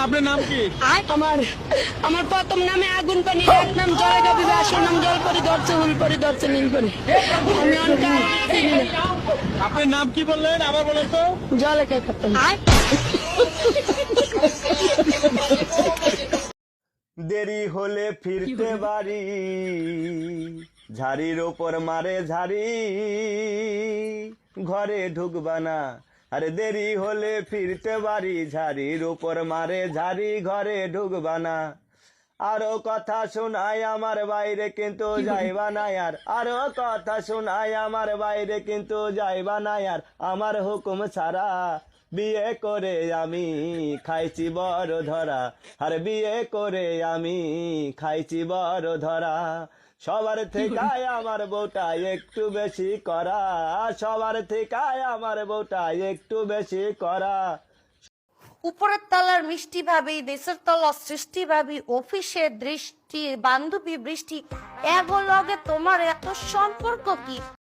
আপনার নাম কি? আমার আমার প্রথম নামে আগুন পানি, এক নাম জয়গা বিবে, আসল নাম জলপরি ধরছে, হুলপরি ধরছে, নীলপরি। আমি অনকার আপনার নাম কি বললেন? আবার বলেন তো। জলে কে খাতাম। দেরি হলে ফিরতে বাড়ি, ঝাড়ির ওপর মারে ঝাড়ি, ঘরে ঢুকবা না। আরে দেরি হলে ফিরতে বাড়ি, ঝাড়ির ওপর মারে ঝাড়ি, ঘরে ঢুকবা না। আরো কথা শোনায় আমার বাইরে কিন্তু যাইবা না আর, আরো কথা শোনায় আমার বাইরে কিন্তু যাইবা না আর, আমার হুকুম ছাড়া বিয়ে করে আমি খাইছি বড় ধরা, আর বিয়ে করে আমি খাইছি বড় ধরা। সবার থেকে আমার বউটা একটু বেশি করা, সবার থেকে আমার বউটা একটু বেশি করা। উপরের তলার মিষ্টি ভাবি, দেশের তলার সৃষ্টি ভাবি, অফিসের দৃষ্টি বান্ধবী বৃষ্টি, এগুলোকে তোমার এত সম্পর্ক কি?